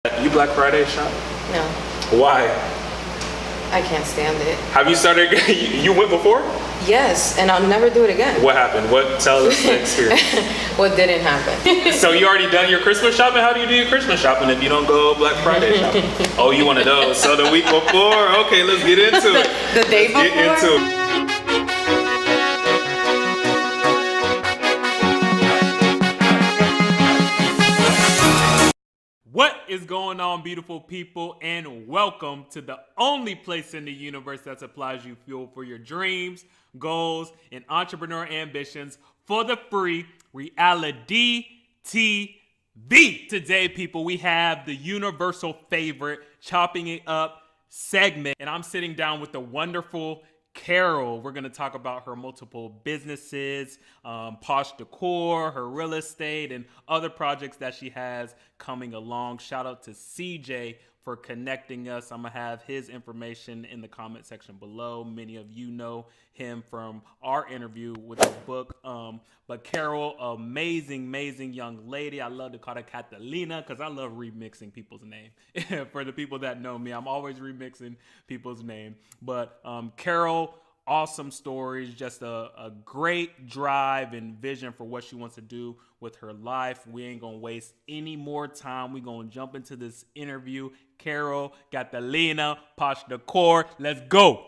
You Black Friday shop? No, Why? I can't stand it. Have you started? You went before? Yes, and I'll never do it again. What happened? Tell us the experience. What didn't happen? So you already done your Christmas shopping? How do you do your Christmas shopping if you don't go Black Friday shopping? Oh, you one of those. So the week before? Okay, let's get into it. The day before? Get into it. What is going on, beautiful people, and welcome to the only place in the universe that supplies you fuel for your dreams, goals, and entrepreneur ambitions for the free Realidee TV. Today, people, we have the universal favorite, Chopping It Up segment, and I'm sitting down with the wonderful Carol. We're going to talk about her multiple businesses, Posh Decor, her real estate, and other projects that she has coming along. Shout out to CJ for connecting us. I'm going to have his information in the comment section below. Many of you know him from our interview with his book. But Carol, amazing young lady. I love to call her Catalina because I love remixing people's name. For the people that know me, I'm always remixing people's name. But Carol, awesome stories, just a great drive and vision for what she wants to do with her life. We ain't gonna waste any more time. We're gonna jump into this interview. Carol, Catalina, Posh Decor, let's go.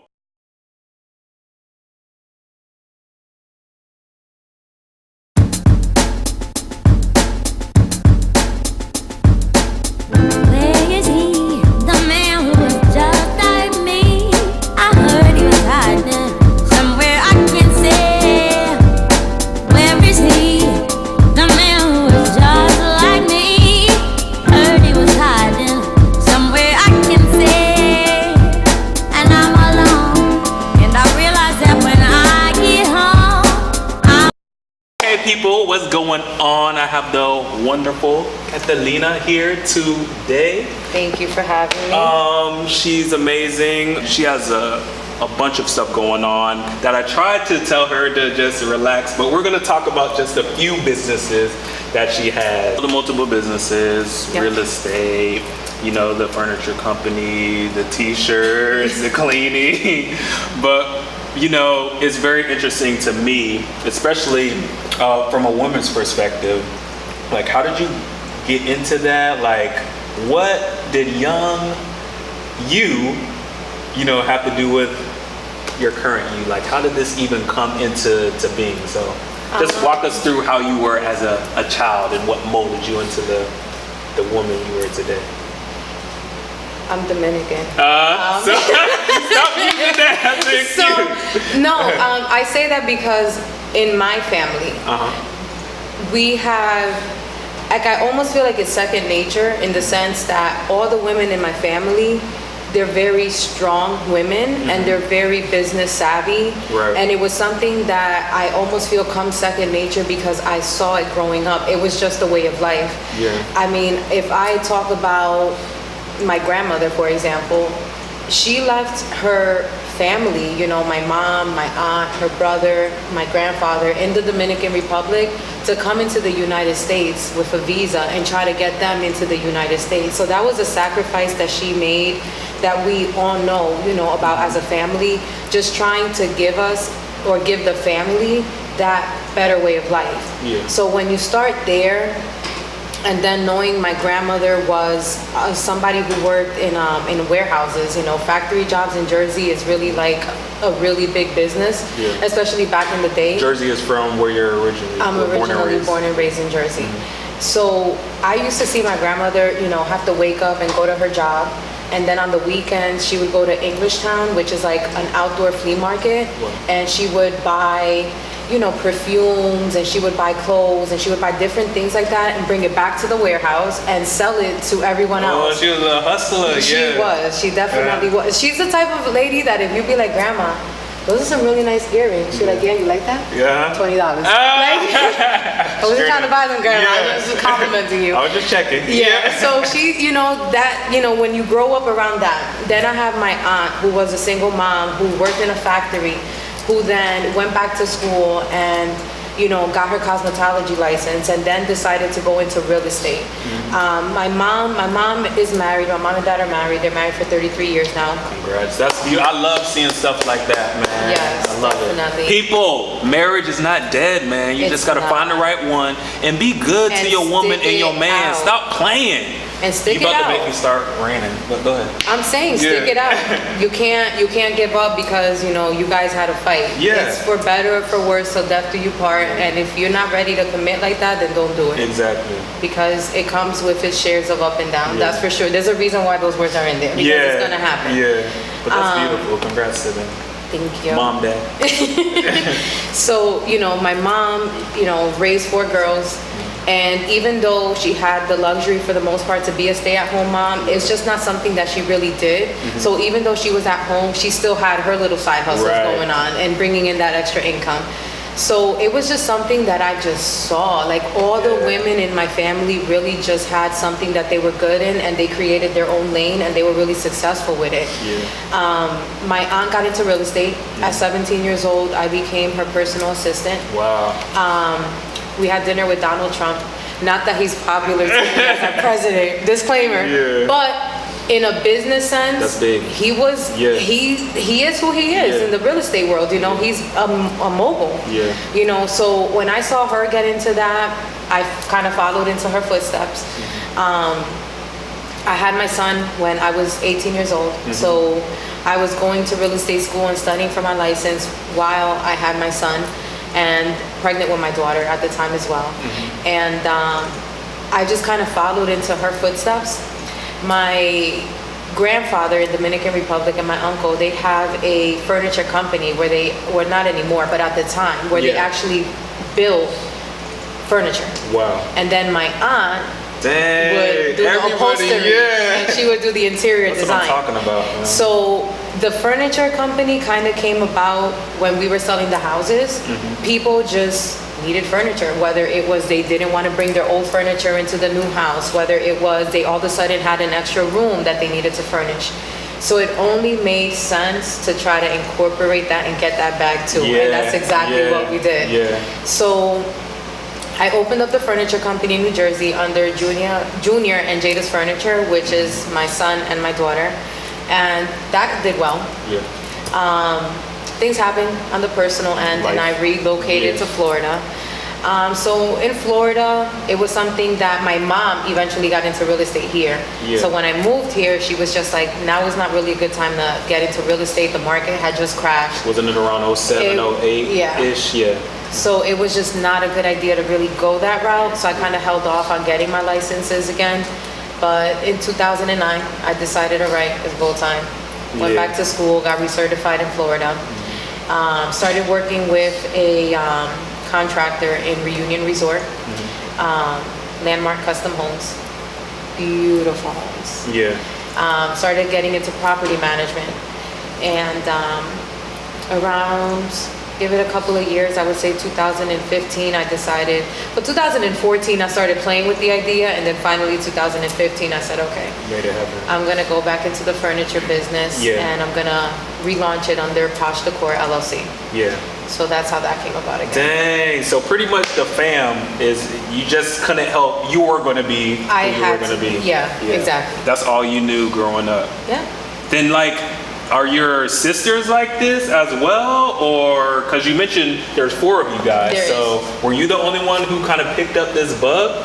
People, what's going on? I have the wonderful Catalina here today. Thank you for having me. She's amazing. She has a bunch of stuff going on that I tried to tell her to just relax, but we're going to talk about just a few businesses that she has. The multiple businesses, yep. Real estate, you know, the furniture company, the t-shirts, the cleaning, but you know, it's very interesting to me, especially from a woman's perspective. Like, how did you get into that? Like, what did young you know, have to do with your current you? Like, how did this even come into being? So just walk us through how you were as a child and what molded you into the woman you were today. I'm Dominican. Stop using that as an excuse. I say that because in my family, we have, like, I almost feel like it's second nature in the sense that all the women in my family, they're very strong women and they're very business savvy. Right. And it was something that I almost feel comes second nature because I saw it growing up. It was just a way of life. Yeah. I mean, if I talk about my grandmother, for example, she left her family, you know, my mom, my aunt, her brother, my grandfather in the Dominican Republic to come into the United States with a visa and try to get them into the United States. So that was a sacrifice that she made that we all know, you know, about as a family, just trying to give us or give the family that better way of life. Yeah. So when you start there, and then knowing my grandmother was somebody who worked in warehouses, you know, factory jobs in Jersey is really like a really big business, especially back in the day. Jersey is from where you're originally I'm originally born and raised in Jersey. So I used to see my grandmother, you know, have to wake up and go to her job. And then on the weekends, she would go to Englishtown, which is like an outdoor flea market. Wow. And she would buy, you know, perfumes, and she would buy clothes, and she would buy different things like that and bring it back to the warehouse and sell it to everyone else. Oh, she was a hustler. She was. She definitely was. She's the type of lady that if you be like, Grandma, those are some really nice earrings. She's like, yeah, you like that? Yeah. $20. I wasn't trying to buy them, Grandma. I was just complimenting you. I was just checking. Yeah. So she, you know, that, you know, when you grow up around that, then I have my aunt who was a single mom who worked in a factory, who then went back to school and, you know, got her cosmetology license and then decided to go into real estate. My mom is married. My mom and dad are married. They're married for 33 years now. Congrats. That's beautiful. I love seeing stuff like that, man. Yes, I love definitely. it. People, marriage is not dead, man. You just gotta find the right one and be good to your woman and your man. Stop playing. And stick it out. You about to make me start raining, but go ahead. I'm saying stick it out. You can't give up because, you know, you guys had a fight. Yeah. It's for better or for worse, till death do you part. And if you're not ready to commit like that, then don't do it. Exactly. Because it comes with its shares of up and down. That's for sure. There's a reason why those words are in there. Because it's gonna happen. Yeah. But that's beautiful. Congrats to them. Thank you. Mom, dad. So, you know, my mom, you know, raised 4 girls. And even though she had the luxury for the most part to be a stay-at-home mom, it's just not something that she really did. So even though she was at home, she still had her little side hustles going on and bringing in that extra income. So it was just something that I just saw. Like all the women in my family really just had something that they were good in, and they created their own lane, and they were really successful with it. My aunt got into real estate. At 17 years old, I became her personal assistant. Wow. We had dinner with Donald Trump. Not that he's popular as our president, disclaimer. But in a business sense, that's big. He was, he is who he is in the real estate world. You know, he's a mogul. You know, so when I saw her get into that, I kind of followed into her footsteps. I had my son when I was 18 years old. So I was going to real estate school and studying for my license while I had my son, and pregnant with my daughter at the time as well. And I just kind of followed into her footsteps. My grandfather in Dominican Republic and my uncle, they have a furniture company where they, well, not anymore, but at the time, where they actually build furniture. Wow. And then my aunt would do the upholstery, and she would do the interior design. That's what I'm talking about, man. So the furniture company kind of came about when we were selling the houses. People just needed furniture, whether it was they didn't want to bring their old furniture into the new house, whether it was they all of a sudden had an extra room that they needed to furnish. So it only made sense to try to incorporate that and get that bag too. And that's exactly what we did. So I opened up the furniture company in New Jersey under Junior and Jada's Furniture, which is my son and my daughter. And that did well. Things happened on the personal end, and I relocated to Florida. So in Florida, it was something that my mom eventually got into real estate here. So when I moved here, she was just like, now is not really a good time to get into real estate. The market had just crashed. Wasn't it around 07, 08-ish? So it was just not a good idea to really go that route. So I kind of held off on getting my licenses again. But in 2009, I decided, all right, it's go time. Went back to school, got recertified in Florida. Started working with a contractor in Reunion Resort, Landmark Custom Homes. Beautiful homes. Started getting into property management. And around, give it a couple of years, I would say 2015, I decided, but 2014 I started playing with the idea, and then finally 2015 I said, okay, made it happen. I'm gonna go back into the furniture business, and I'm gonna relaunch it under Posh Decor LLC. So that's how that came about again. Dang, so pretty much the fam is, you just couldn't help, you were gonna be who you were gonna be. Exactly. That's all you knew growing up. Then like, are your sisters like this as well? Or, because you mentioned there's 4 of you guys, so were you the only one who kind of picked up this bug?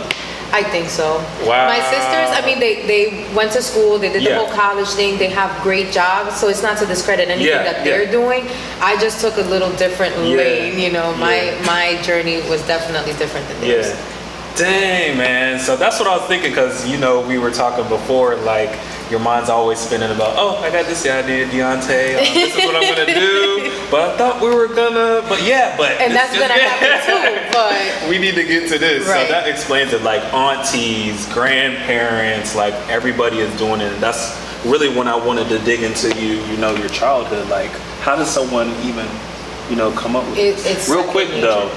I think so. Wow. My sisters, I mean, they went to school, they did the whole college thing, they have great jobs, so it's not to discredit anything that they're doing. I just took a little different lane, you know, my journey was definitely different than theirs. Dang, man. So that's what I was thinking, because, you know, we were talking before, like, your mind's always spinning about, oh, I got this idea, Deontay, this is what I'm going to do, but I thought we were going to, but And that's going to happen too, but we need to get to this. So that explains it, like, aunties, grandparents, like, everybody is doing it, and that's really when I wanted to dig into you know, your childhood, like, how does someone even, you know, come up with this? Real quick, though,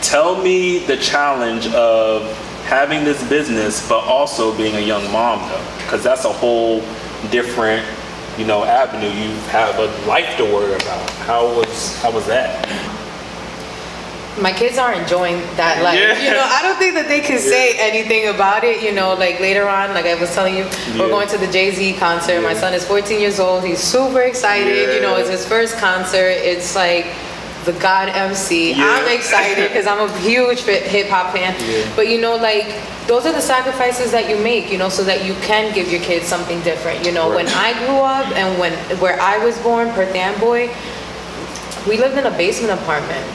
tell me the challenge of having this business, but also being a young mom, though, because that's a whole different, you know, avenue. You have a life to worry about. How was that? my kids are enjoying that life. Yeah. You know, I don't think that they can say anything about it. You know, like later on, like I was telling you, we're going to the Jay-Z concert. My son is 14 years old. He's super excited. You know, it's his first concert. It's like the God MC. I'm excited because I'm a huge hip hop fan. But you know, like those are the sacrifices that you make, you know, so that you can give your kids something different. You know, when I grew up and where I was born, Perth Amboy, we lived in a basement apartment.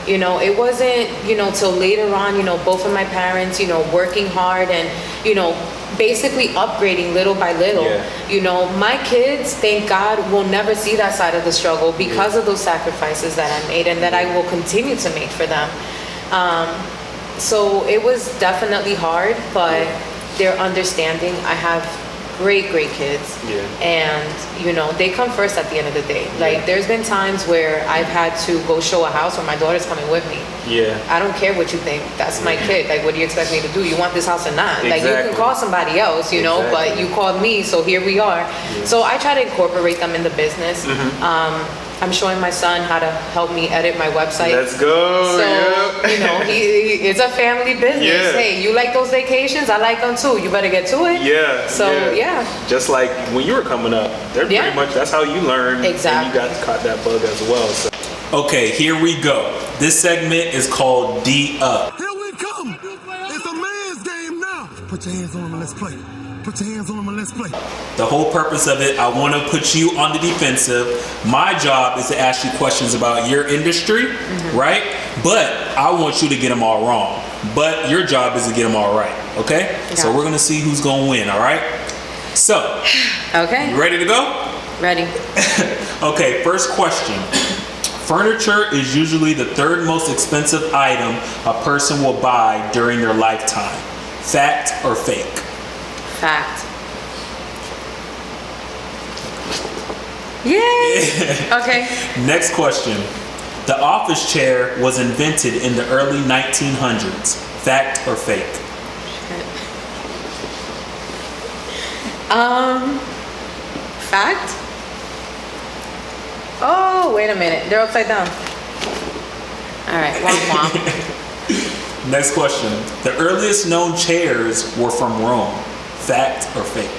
You know, it wasn't, you know, till later on, you know, both of my parents, you know, working hard and, you know, basically upgrading little by little. You know, my kids, thank God, will never see that side of the struggle because of those sacrifices that I made and that I will continue to make for them. So it was definitely hard, but they're understanding. I have great kids, and you know, they come first at the end of the day. Like there's been times where I've had to go show a house where my daughter's coming with me. I don't care what you think, that's my kid. Like, what do you expect me to do? You want this house or not? Like, you can call somebody else, you know, but you called me, so here we are. So I try to incorporate them in the business. I'm showing my son how to help me edit my website. Let's go. So, you know, it's a family business. Hey, you like those vacations? I like them too. You better get to it. So, just like when you were coming up, they're pretty much, that's how you learn. Exactly. And you caught that bug as well. So. Okay, here we go. This segment is called D Up. Here we come. It's a man's game now. Put your hands on him and let's play. Put your hands on him and let's play. The whole purpose of it, I want to put you on the defensive. My job is to ask you questions about your industry, right? But I want you to get them all wrong. But your job is to get them all right, okay? So we're going to see who's going to win, all right? So, you ready to go? Ready. Okay, first question. Furniture is usually the third most expensive item a person will buy during their lifetime. Fact or fake? Fact. Yay! Okay. Next question. The office chair was invented in the early 1900s. Fact or fake? Fact? Oh, wait a minute. They're upside down. All right, womp womp. Next question. The earliest known chairs were from Rome. Fact or fake?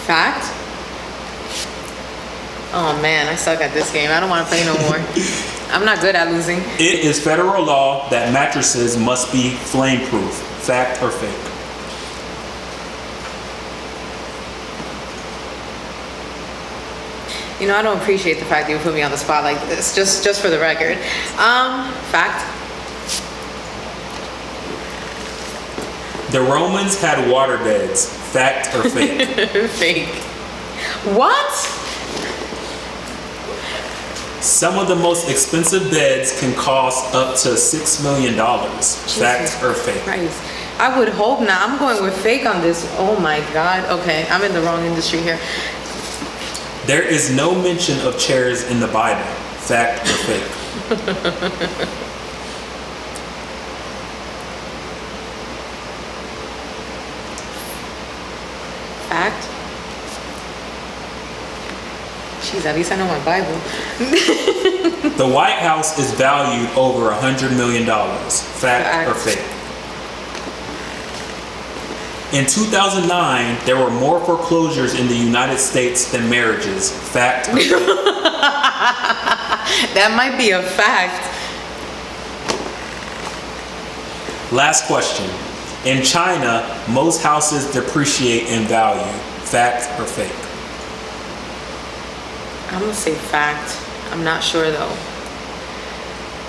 Fact? Oh man, I suck at this game. I don't want to play no more. I'm not good at losing. It is federal law that mattresses must be flame proof. Fact or fake? You know, I don't appreciate the fact that you put me on the spot like this, just for the record. Fact. The Romans had water beds. Fact or fake? Fake. What? Some of the most expensive beds can cost up to $6 million. Fact or fake? Christ. I would hope not. I'm going with fake on this. Oh my God. Okay, I'm in the wrong industry here. There is no mention of chairs in the Bible. Fact or fake? Fact. Jeez, at least I know my Bible. The White House is valued over $100 million. Fact or fake? In 2009, there were more foreclosures in the United States than marriages. Fact or fake? That might be a fact. Last question. In China, most houses depreciate in value. Fact or fake? I'm gonna say fact. I'm not sure though.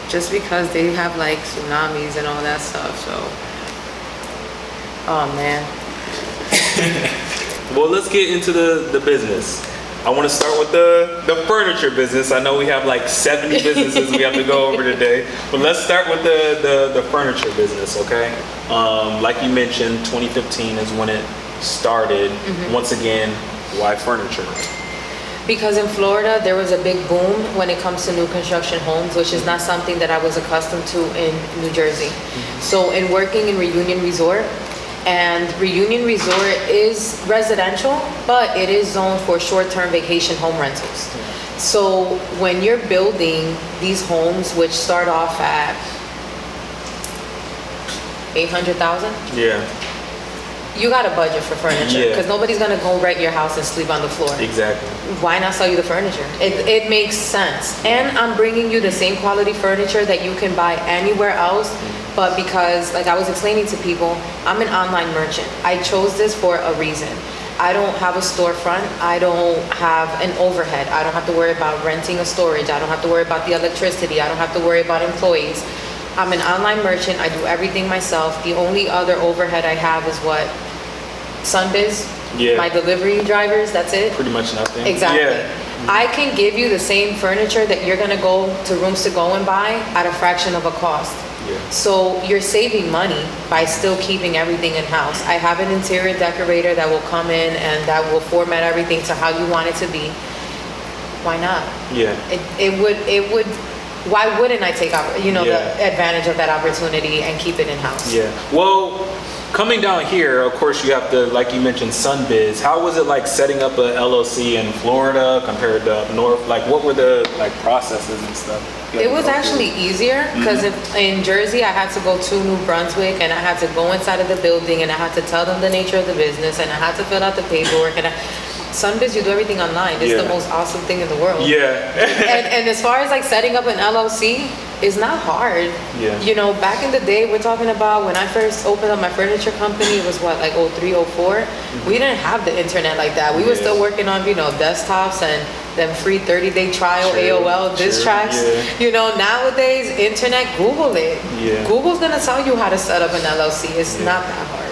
Just because they have like tsunamis and all that stuff, so. Oh man. Well, let's get into the business. I want to start with the furniture business. I know we have like 70 businesses we have to go over today, but let's start with the furniture business, okay? Like you mentioned, 2015 is when it started. Once again, why furniture? Because in Florida, there was a big boom when it comes to new construction homes, which is not something that I was accustomed to in New Jersey. So in working in Reunion Resort, And Reunion Resort is residential, but it is zoned for short-term vacation home rentals. So when you're building these homes, which start off at 800,000, Yeah. you got a budget for furniture Yeah. because nobody's gonna go rent your house and sleep on the floor. Exactly. Why not sell you the furniture? It makes sense. And I'm bringing you the same quality furniture that you can buy anywhere else, but because, like I was explaining to people, I'm an online merchant. I chose this for a reason. I don't have a storefront. I don't have an overhead. I don't have to worry about renting a storage. I don't have to worry about the electricity. I don't have to worry about employees. I'm an online merchant. I do everything myself. The only other overhead I have is what? Sunbiz, Yeah. my delivery drivers, that's it. Pretty much nothing. Exactly. Yeah. I can give you the same furniture that you're gonna go to Rooms to Go and buy at a fraction of a cost. Yeah. So you're saving money by still keeping everything in-house. I have an interior decorator that will come in and that will format everything to how you want it to be. Why not? Yeah. It would, why wouldn't I take Yeah. the advantage of that opportunity and keep it in-house? Yeah. Well, coming down here, of course, you have to, like you mentioned, Sunbiz. How was it like setting up a LLC in Florida compared to up north? Like, what were the processes and stuff? you had It to was go through? actually easier because in Jersey I had to go to New Brunswick and I had to go inside of the building and I had to tell them the nature of the business and I had to fill out the paperwork and Sunbiz, you do everything online. It's Yeah. the most awesome thing in the world. Yeah. and as far as like setting up an LLC, it's not hard. Yeah. You know, back in the day, we're talking about when I first opened up my furniture company, it was what, like 03, 04? We didn't have the internet like that. We were Yeah. still working on, desktops and them free 30-day trial True, AOL disk true, tracks. yeah. Nowadays, internet, Google it. Yeah. Google's gonna tell you how to set up an LLC. It's Yeah. not that hard.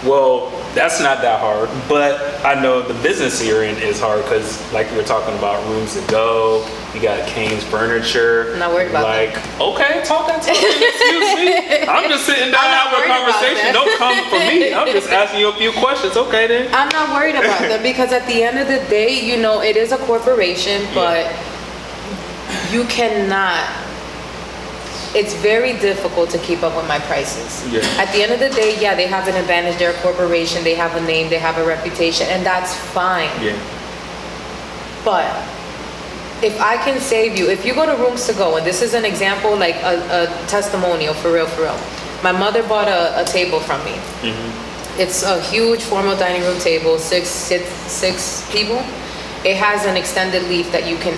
Well, that's not that hard, but I know the business you're in is hard because, like you were talking about, Rooms to Go, you got Kane's Furniture. I'm not worried about that. Okay, talk that to me. Excuse me. I'm just sitting down I'm not having a worried about conversation. that. Don't come for me. I'm just asking you a few questions. Okay, then. I'm not worried about them because at the end of the day, it is a corporation, but you cannot. It's very difficult to keep up with my prices. Yeah. At the end of the day, yeah, they have an advantage. They're a corporation. They have a name. They have a reputation, and that's fine. Yeah. But if I can save you, if you go to Rooms to Go, and this is an example, like a testimonial for real. My mother bought a table from me. It's a huge formal dining room table, six people. It has an extended leaf that you can,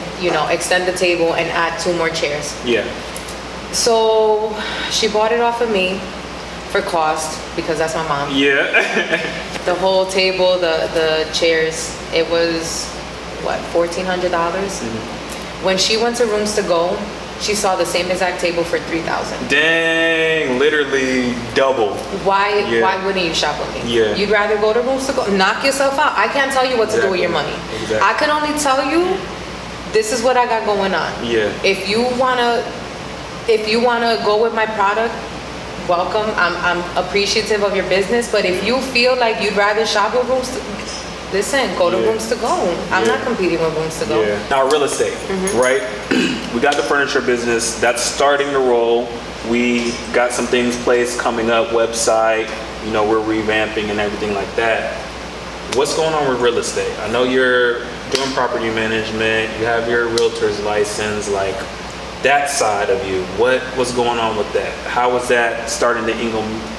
extend the table and add 2 more chairs. Yeah. So she bought it off of me for cost because that's my mom. Yeah. The whole table, the chairs, it was what, $1,400? When she went to Rooms to Go, she saw the same exact table for $3,000. Dang, literally double. Why Yeah. why wouldn't you shop with me? Yeah. You'd rather go to Rooms to Go, knock yourself out. I can't tell you what to do with your money. Exactly. I can only tell you this is what I got going on. Yeah. If you wanna go with my product, welcome. I'm appreciative of your business, but if you feel like you'd rather shop with Rooms to listen, go to Yeah. Rooms to Go. I'm Yeah. not competing with Rooms to Go. Yeah. Now, real estate, right? We got the furniture business that's starting to roll. We got some things placed coming up, website, we're revamping and everything like that. What's going on with real estate? I know you're doing property management, you have your realtor's license, like that side of you. What's going on with that? How is that starting to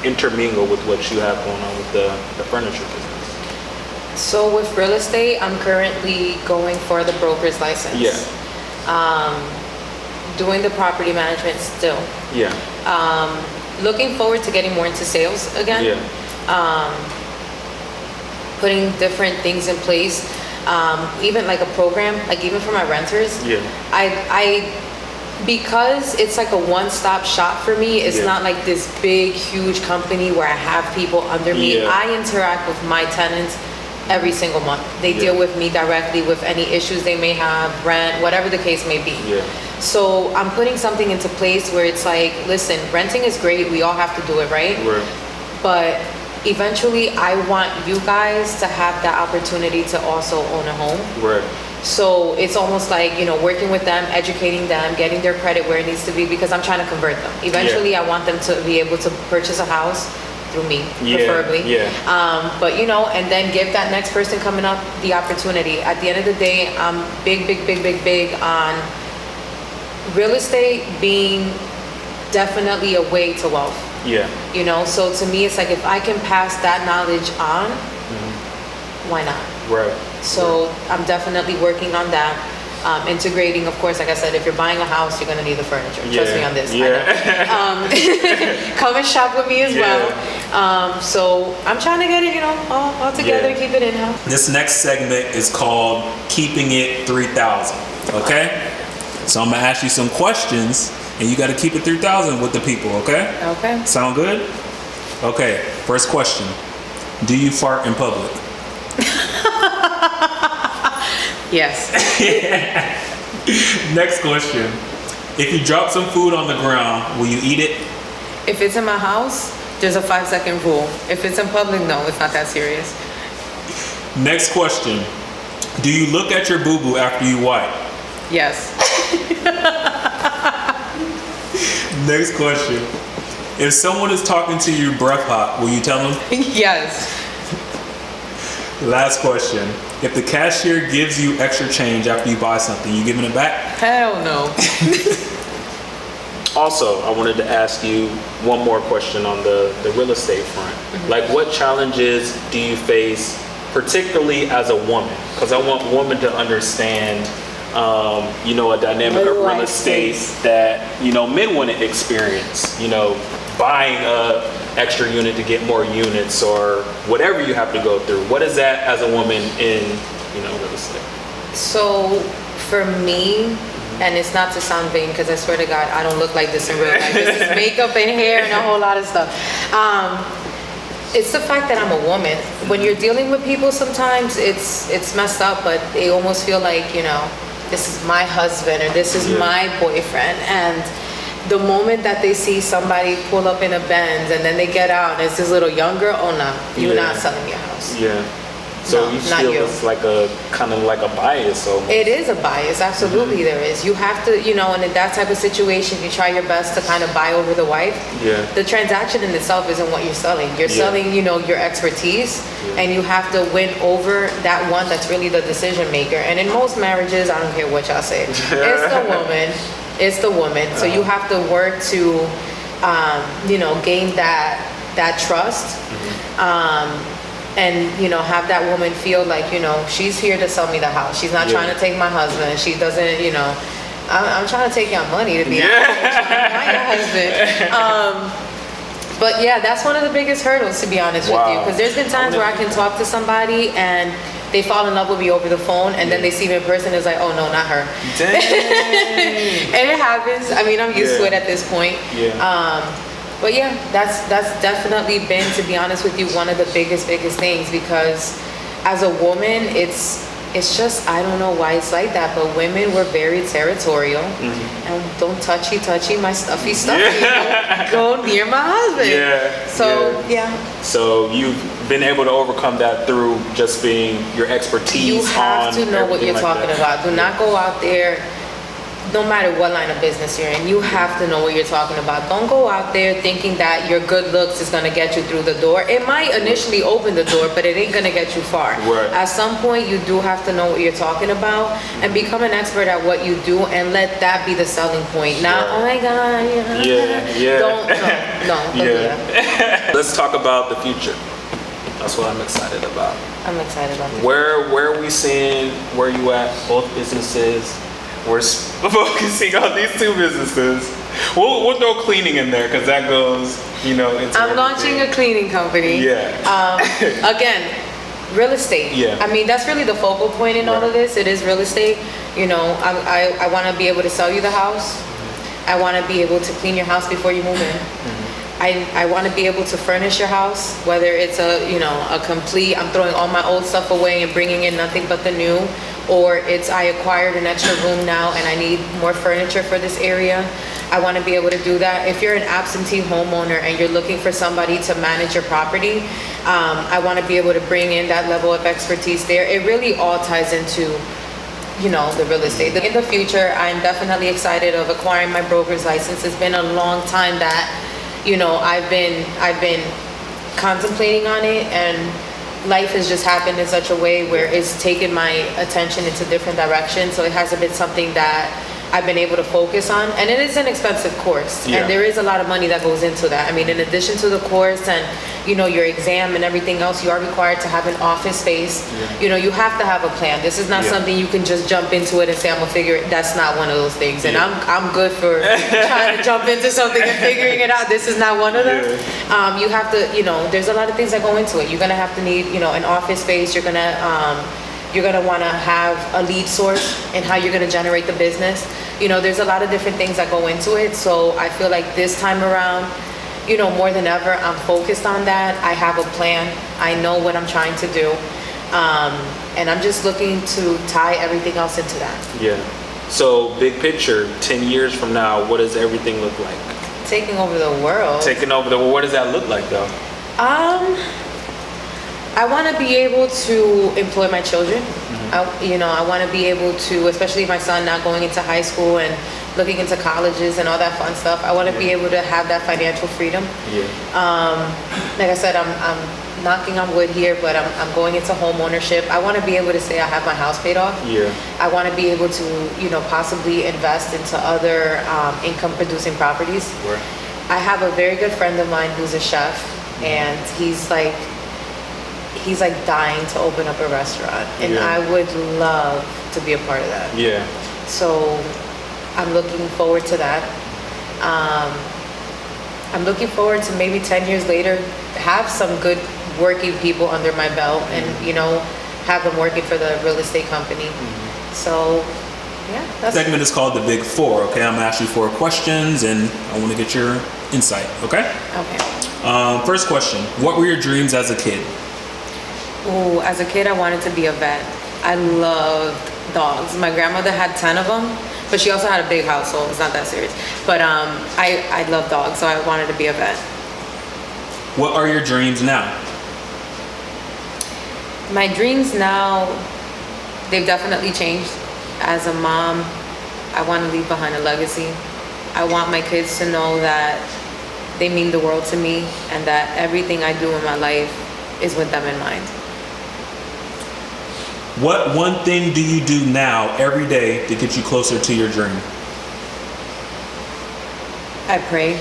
intermingle with what you have going on with the furniture business? So with real estate, I'm currently going for the broker's license. Yeah. Doing the property management still. Yeah. Looking forward to getting more into sales again. Yeah. Putting different things in place. Even like a program, like even for my renters. Yeah. Because it's like a one-stop shop for me, it's Yeah. not like this big, huge company where I have people under me. Yeah. I interact with my tenants every single month. They Yeah. deal with me directly with any issues they may have, rent, whatever the case may be. Yeah. So I'm putting something into place where it's like, listen, renting is great. We all have to do it, right? Right. But eventually I want you guys to have that opportunity to also own a home. Right. So it's almost like, working with them, educating them, getting their credit where it needs to be because I'm trying to convert them. Eventually I want them to be able to purchase a house through me, Yeah, preferably. yeah. But you know, and then give that next person coming up the opportunity. At the end of the day, I'm big on real estate being definitely a way to wealth. Yeah. You know, so to me, it's like if I can pass that knowledge on, why not? Right. So I'm definitely working on that. Integrating, of course, like I said, if you're buying a house, you're gonna need the furniture. Trust me on this. Yeah. I know. Come and shop with me as well. So I'm trying to get it, you know, all together, keep it in house. This next segment is called Keeping It 3000. Okay? So I'm gonna ask you some questions, and you got to keep it 3000 with the people. Okay? Okay. Sound good? Okay. First question: do you fart in public? Yes. Next question: if you drop some food on the ground, will you eat it? If it's in my house, there's a 5-second rule. If it's in public, no, it's not that serious. Next question: do you look at your boo-boo after you wipe? Yes. Next question: if someone is talking to you breath hot, will you tell them? Yes. Last question: if the cashier gives you extra change after you buy something, you giving it back? Hell no. Also, I wanted to ask you one more question on the real estate front. Like, what challenges do you face, particularly as a woman? Because I want women to understand, you know, a dynamic of real estate that, you know, men wouldn't experience. You know, buying a extra unit to get more units, or whatever you have to go through. What is that as a woman in, you know, real estate? So for me, and it's not to sound vain, because I swear to God, I don't look like this in real life. This is makeup and hair and a whole lot of stuff. It's the fact that I'm a woman. When you're dealing with people, sometimes it's messed up, but they almost feel like, you know, this is my husband or this is my boyfriend. And the moment that they see somebody pull up in a Benz and then they get out and it's this little young girl, oh no, you're not selling your house. Yeah. So No, you not feel you. it's like a kind of like a bias almost. It is a bias, absolutely there is. You have to, you know, and in that type of situation, you try your best to kind of buy over the wife. Yeah. The transaction in itself isn't what you're selling. You're selling, you know, your expertise, and you have to win over that one that's really the decision maker. And in most marriages, I don't care what y'all say, it's the woman. It's the woman. So you have to work to, you know, gain that trust. And, you know, have that woman feel like, you know, she's here to sell me the house. She's not trying to take my husband. She doesn't, you know, I'm trying to take your money, to be honest. I'm trying to find your husband. But yeah, that's one of the biggest hurdles, to be honest with you. Because there's been times where I can talk to somebody and they fall in love with me over the phone, and then they see me in person, it's like, oh no, not her. Dang. And it happens. I mean, I'm used to it at this point. But yeah, that's definitely been, to be honest with you, one of the biggest things, because as a woman, it's just, I don't know why it's like that, but women were very territorial and don't touchy my stuffy. Don't go near my husband. So you've been able to overcome that through just being your expertise. You have to know what you're talking about. Do not go out there, no matter what line of business you're in, you have to know what you're talking about. Don't go out there thinking that your good looks is gonna get you through the door. It might initially open the door, but it ain't gonna get you far. Right. At some point, you do have to know what you're talking about and become an expert at what you do, and let that be the selling point. Not, oh my God, Don't do that. Let's talk about the future. That's what I'm excited about. I'm excited about it. Where are we seeing, where you at, both businesses? We're focusing on these two businesses. We'll throw cleaning in there, because that goes, you know, into I'm launching a cleaning company. Again, real estate. I mean, that's really the focal point in all of this. It is real estate. You know, I want to be able to sell you the house. I want to be able to clean your house before you move in. I want to be able to furnish your house, whether it's a complete, I'm throwing all my old stuff away and bringing in nothing but the new, or it's I acquired an extra room now and I need more furniture for this area. I want to be able to do that. If you're an absentee homeowner and you're looking for somebody to manage your property, I want to be able to bring in that level of expertise there. It really all ties into, you know, the real estate. In the future, I'm definitely excited of acquiring my broker's license. It's been a long time that, you know, I've been contemplating on it, and life has just happened in such a way where it's taken my attention into different directions. So it hasn't been something that I've been able to focus on, and it is an expensive course, and there is a lot of money that goes into that. I mean, in addition to the course and your exam and everything else, you are required to have an office space. You have to have a plan. This is not something you can just jump into it and say, I'm gonna figure it. That's not one of those things, and I'm good for trying to jump into something and figuring it out. This is not one of them. You have to, there's a lot of things that go into it. You're gonna have to need, an office space. You're gonna want to have a lead source and how you're gonna generate the business. There's a lot of different things that go into it. So I feel like this time around, more than ever, I'm focused on that. I have a plan. I know what I'm trying to do. And I'm just looking to tie everything else into that. Yeah. So big picture, 10 years from now, what does everything look like? Taking over the world. Taking over the world. What does that look like though? I want to be able to employ my children. I want to be able to, especially my son now going into high school and looking into colleges and all that fun stuff. I want to be able to have that financial freedom. Like I said, I'm knocking on wood here, but I'm going into home ownership. I want to be able to say I have my house paid off. I want to be able to, possibly invest into other income producing properties. I have a very good friend of mine who's a chef, and he's like dying to open up a restaurant, and I would love to be a part of that. So I'm looking forward to that. I'm looking forward to maybe 10 years later have some good working people under my belt, and have them working for the real estate company. So That segment is called the Big Four. Okay, I'm gonna ask you 4 questions, and I want to get your insight. Okay. First question: what were your dreams as a kid? Oh, as a kid, I wanted to be a vet. I loved dogs. My grandmother had 10 of them, but she also had a big house, so it's not that serious. But I love dogs, so I wanted to be a vet. What are your dreams now? My dreams now, they've definitely changed. As a mom, I want to leave behind a legacy. I want my kids to know that they mean the world to me, and that everything I do in my life is with them in mind. What one thing do you do now every day to get you closer to your dream? I pray.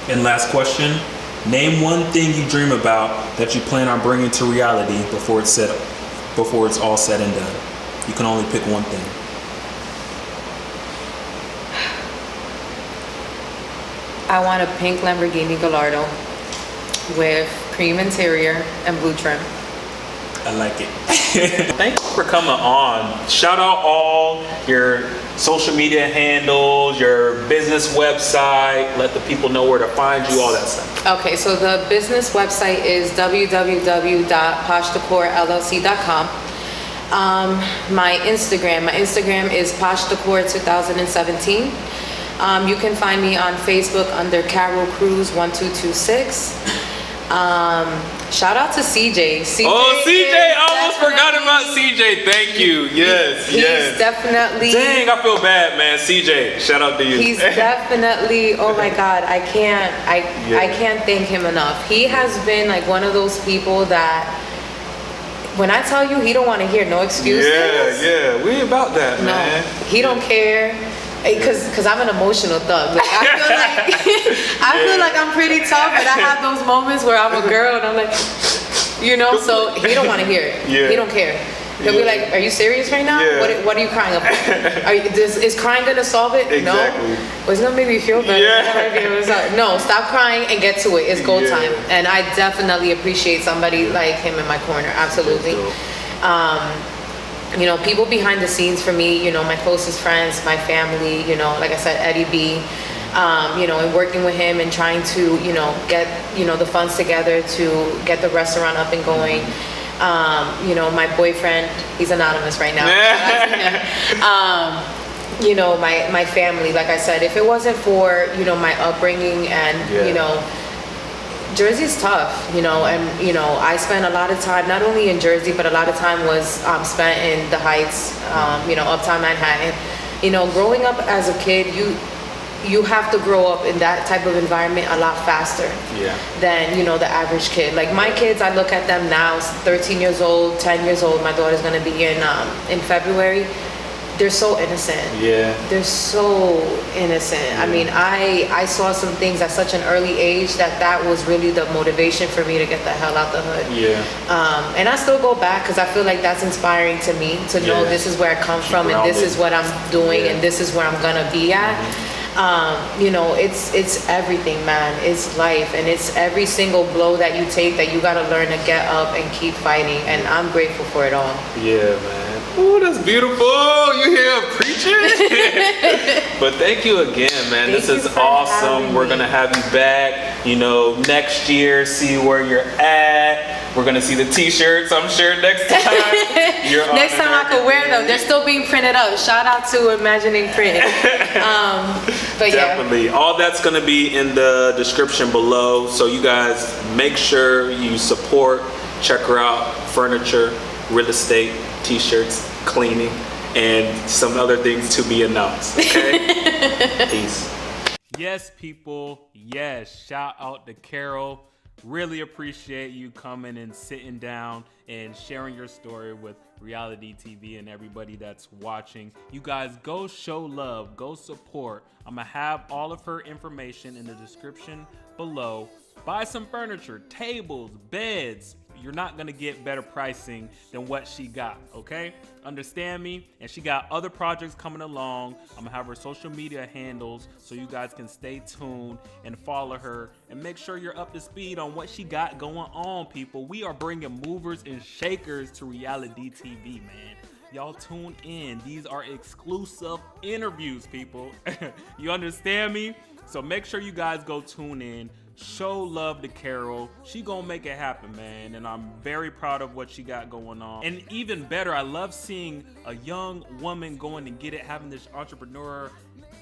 And last question: name one thing you dream about that you plan on bringing to reality before it's all said and done. You can only pick one thing. I want a pink Lamborghini Gallardo with cream interior and blue trim. I like it. Thank you for coming on. Shout out all your social media handles, your business website. Let the people know where to find you, all that stuff. Okay, so the business website is www.poshdecorllc.com. My Instagram is Posh Decor 2017. You can find me on Facebook under Carol Cruz 1226. Shout out to CJ. Oh, CJ! I almost forgot about CJ. Thank you. Yes, he's definitely. Dang, I feel bad, man. CJ, shout out to you. He's definitely. Oh my God, I can't thank him enough. He has been like one of those people that, when I tell you, he don't want to hear no excuses. Yeah, we about that, man. No, he don't care. Cause I'm an emotional thug. Like I feel like I'm pretty tough, but I have those moments where I'm a girl and I'm like, so he don't want to hear it. He don't care. He'll be like, "Are you serious right now? What are you crying about? Is crying gonna solve it? Exactly. No. Well, it's gonna make me feel better. No, stop crying and get to it. It's go time." And I definitely appreciate somebody like him in my corner. Absolutely. People behind the scenes for me, my closest friends, my family, like I said, Eddie B, and working with him and trying to, get, the funds together to get the restaurant up and going. My boyfriend, he's anonymous right now. My family, like I said, if it wasn't for, my upbringing and, Jersey's tough, and I spent a lot of time not only in Jersey, but a lot of time was spent in the Heights, uptown Manhattan. Growing up as a kid, you have to grow up in that type of environment a lot faster than, you know, the average kid. Like my kids, I look at them now, 13 years old, 10 years old. My daughter's gonna be in February. They're so innocent. Yeah. They're so innocent. Yeah. I mean, I saw some things at such an early age that was really the motivation for me to get the hell out the hood. Yeah. And I still go back because I feel like that's inspiring to me to know this is where I come from and this is what I'm doing and this is where I'm gonna be at. You know, it's everything, man. It's life, and it's every single blow that you take that you gotta learn to get up and keep fighting. And I'm grateful for it all. Yeah, man. Oh, that's beautiful. You hear preaching? But thank you again, man. This is awesome. We're gonna have you back, you know, next year, see where you're at. We're gonna see the t-shirts, I'm sure, next time. Next time I could wear them. They're still being printed up. Shout out to Imagining Print. But definitely. Yeah. All that's gonna be in the description below. So you guys make sure you support, check her out, furniture, real estate, t-shirts, cleaning, and some other things to be announced. Okay? Peace. Yes, people. Yes. Shout out to Carol. Really appreciate you coming and sitting down and sharing your story with Realidee TV and everybody that's watching. You guys go show love, go support. I'm gonna have all of her information in the description below. Buy some furniture, tables, beds. You're not gonna get better pricing than what she got, okay? Understand me? And she got other projects coming along. I'm gonna have her social media handles so you guys can stay tuned and follow her and make sure you're up to speed on what she got going on, people. We are bringing movers and shakers to Realidee TV, man. Y'all tune in. These are exclusive interviews, people. You understand me? So make sure you guys go tune in. Show love to Carol. She gonna make it happen, man. And I'm very proud of what she got going on. And even better, I love seeing a young woman going and get it, having this entrepreneur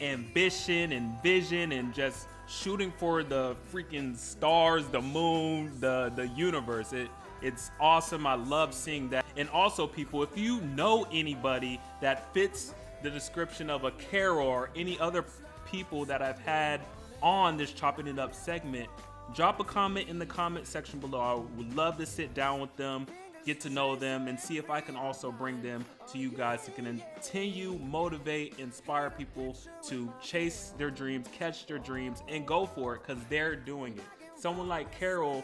ambition and vision and just shooting for the freaking stars, the moon, the universe. It's awesome. I love seeing that. And also, people, if you know anybody that fits the description of a Carol or any other people that I've had on this Chopping It Up segment, drop a comment in the comment section below. I would love to sit down with them, get to know them, and see if I can also bring them to you guys to continue, motivate, inspire people to chase their dreams, catch their dreams, and go for it because they're doing it. Someone like Carol,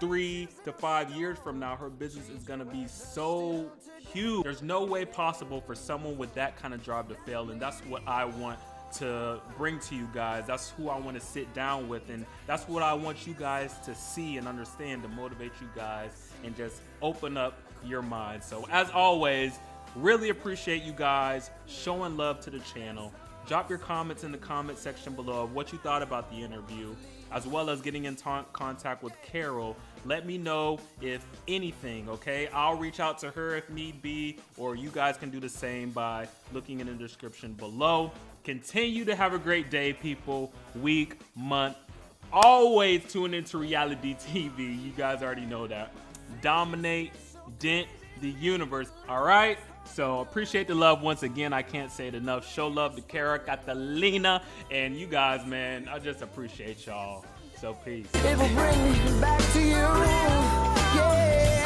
3 to 5 years from now, her business is gonna be so huge. There's no way possible for someone with that kind of drive to fail, and that's what I want to bring to you guys. That's who I want to sit down with, and that's what I want you guys to see and understand to motivate you guys and just open up your mind. So as always, really appreciate you guys showing love to the channel. Drop your comments in the comment section below of what you thought about the interview, as well as getting in contact with Carol. Let me know if anything, okay? I'll reach out to her if need be, or you guys can do the same by looking in the description below. Continue to have a great day, people, week, month. Always tune into Realidee TV. You guys already know that. Dominate, dent the universe, all right? So appreciate the love once again. I can't say it enough. Show love to Kara, Catalina, and you guys, man. I just appreciate y'all. So peace. It will bring me back to you. Yeah.